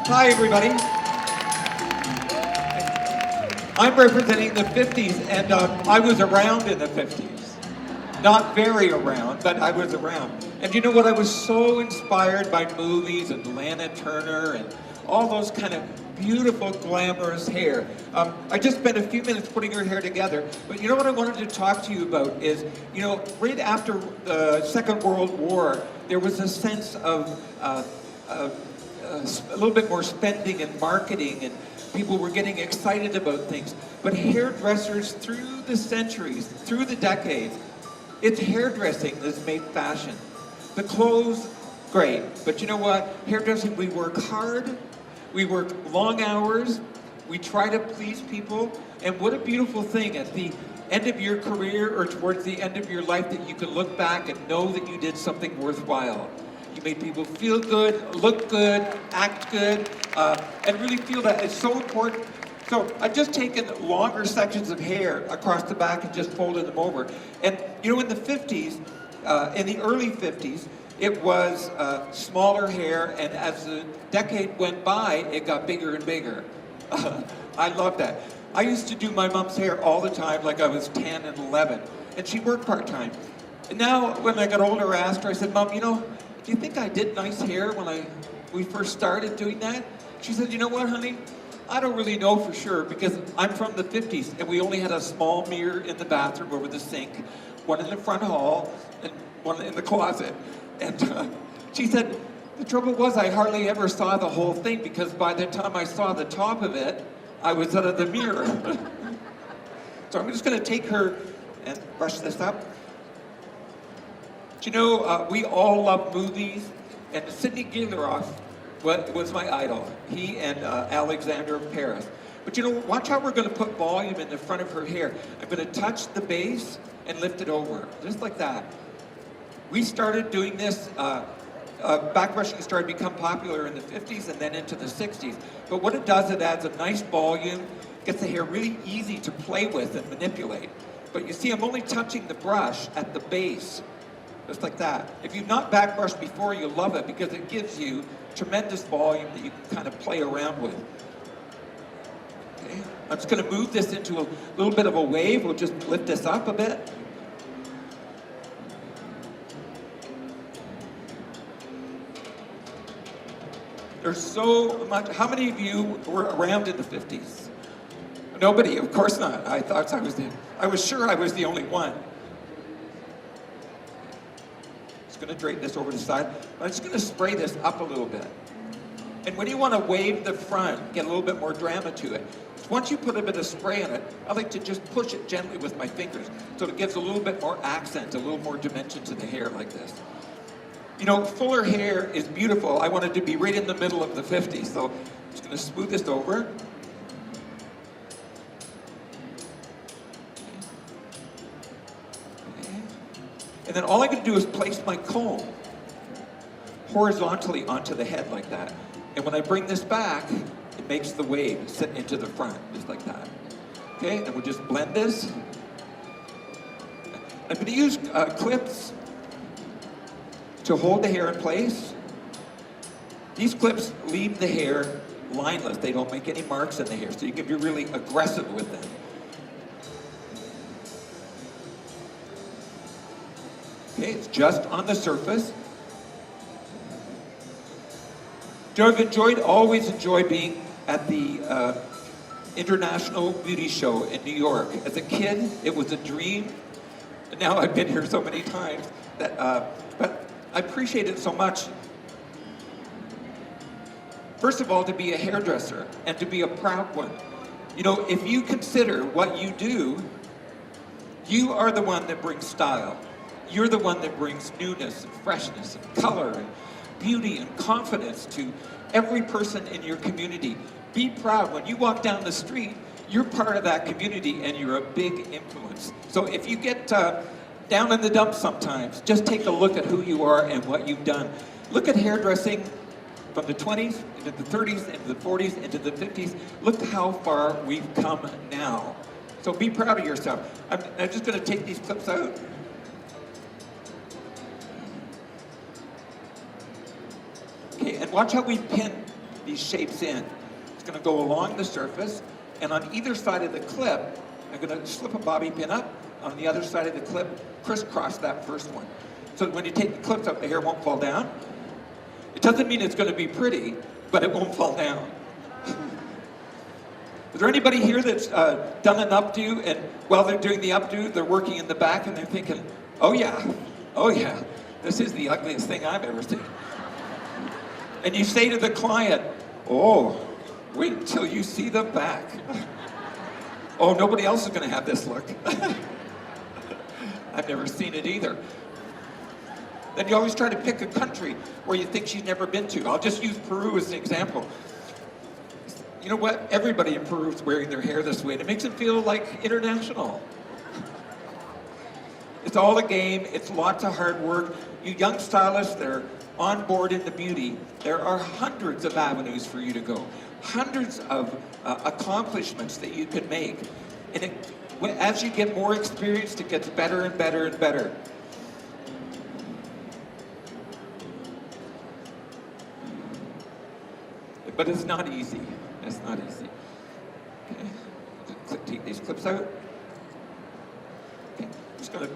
Hi, everybody. I'm representing the 50s, and I was around in the 50s. Not very around, but I was around. And you know what? I was so inspired by movies and Lana Turner and all those kind of beautiful, glamorous hair. I just spent a few minutes putting her hair together, but you know what I wanted to talk to you about is, you know, right after the Second World War, there was a sense of a little bit more spending and marketing, and people were getting excited about things. But hairdressers through the centuries, through the decades, it's hairdressing that's made fashion. The clothes, great, but you know what? Hairdressing, we work hard, we work long hours, we try to please people, and what a beautiful thing at the end of your career or towards the end of your life that you can look back and know that you did something worthwhile. You made people feel good, look good, act good, and really feel that it's so important. So I've just taken longer sections of hair across the back and just folded them over. And you know, in the 50s, in the early 50s, it was smaller hair, and as the decade went by, it got bigger and bigger. I love that. I used to do my mom's hair all the time, like I was 10 and 11, and she worked part-time. And now, when I got older, I asked her, I said, Mom, you know, do you think I did nice hair when we first started doing that? She said, you know what, honey? I don't really know for sure, because I'm from the 50s, and we only had a small mirror in the bathroom over the sink, one in the front hall, and one in the closet. And she said, the trouble was I hardly ever saw the whole thing, because by the time I saw the top of it, I was out of the mirror. So I'm just gonna take her and brush this up. You know, we all love movies, and Sidney Gilderoth was my idol. He and Alexander of Paris. But you know, watch how we're going to put volume in the front of her hair. I'm going to touch the base and lift it over, just like that. We started doing this, backbrushing started to become popular in the 50s and then into the 60s. But what it does, it adds a nice volume, gets the hair really easy to play with and manipulate. But you see, I'm only touching the brush at the base. Just like that. If you've not backbrushed before, you'll love it because it gives you tremendous volume that you can kind of play around with. Okay. I'm just going to move this into a little bit of a wave. We'll just lift this up a bit. There's so much. How many of you were around in the 50s? Nobody, of course not. I thought I was sure I was the only one. Going to drape this over to the side. I'm just going to spray this up a little bit. And when you want to wave the front, get a little bit more drama to it. Once you put a bit of spray on it, I like to just push it gently with my fingers so it gives a little bit more accent, a little more dimension to the hair like this. You know, fuller hair is beautiful. I want it to be right in the middle of the 50s, so I'm just going to smooth this over. And then all I can do is place my comb horizontally onto the head like that. And when I bring this back, it makes the wave sit into the front, just like that. Okay, and we'll just blend this. I'm going to use clips to hold the hair in place. These clips leave the hair lineless. They don't make any marks in the hair, so you can be really aggressive with them. Okay, it's just on the surface. So I've always enjoyed being at the International Beauty Show in New York. As a kid, it was a dream. And now I've been here so many times that, but I appreciate it so much. First of all, to be a hairdresser and to be a proud one. You know, if you consider what you do, you are the one that brings style. You're the one that brings newness and freshness and color and beauty and confidence to every person in your community. Be proud. When you walk down the street, you're part of that community and you're a big influence. So if you get down in the dumps sometimes, just take a look at who you are and what you've done. Look at hairdressing from the 20s into the 30s, into the 40s, into the 50s. Look how far we've come now. So be proud of yourself. I'm just going to take these clips out. Okay, and watch how we pin these shapes in. It's going to go along the surface, and on either side of the clip, I'm going to slip a bobby pin up. On the other side of the clip, crisscross that first one. So that when you take the clips out, the hair won't fall down. It doesn't mean it's going to be pretty, but it won't fall down. Is there anybody here that's done an updo, and while they're doing the updo, they're working in the back and they're thinking, oh yeah, this is the ugliest thing I've ever seen. And you say to the client, oh, wait until you see the back. Oh, nobody else is going to have this look. I've never seen it either. Then you always try to pick a country where you think she's never been to. I'll just use Peru as an example. You know what? Everybody in Peru is wearing their hair this way, and it makes them feel like international. It's all a game. It's lots of hard work. You young stylists, they're on board in the beauty. There are hundreds of avenues for you to go. Hundreds of accomplishments that you can make. And as you get more experienced, it gets better and better and better. But it's not easy. It's not easy. Okay, take these clips out. Okay, I'm just gonna,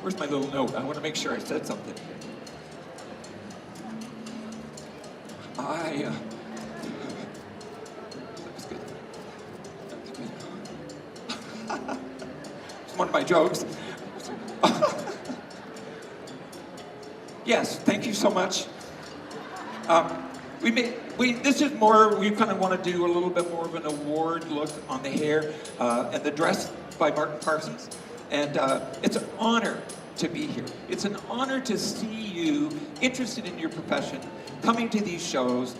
where's my little note? I want to make sure I said something. That was good. That was good. It's one of my jokes. Yes, thank you so much. This is more, we kind of want to do a little bit more of an award look on the hair and the dress by Martin Parsons. And it's an honor to be here. It's an honor to see you interested in your profession, coming to these shows.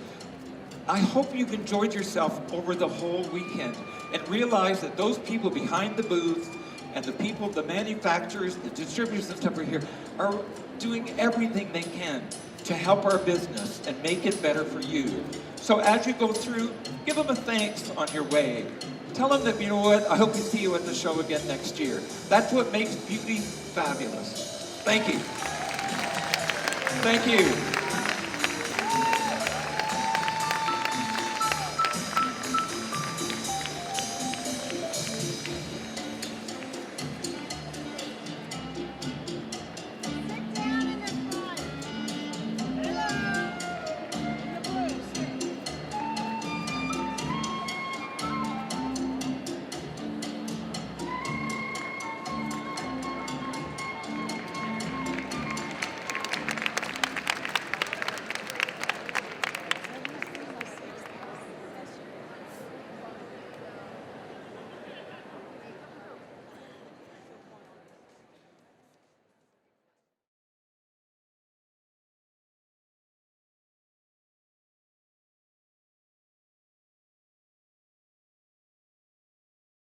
I hope you've enjoyed yourself over the whole weekend and realize that those people behind the booth and the people, the manufacturers, the distributors and stuff are here, are doing everything they can to help our business and make it better for you. So as you go through, give them a thanks on your way. Tell them that, you know what, I hope to see you at the show again next year. That's what makes beauty fabulous. Thank you. Thank you.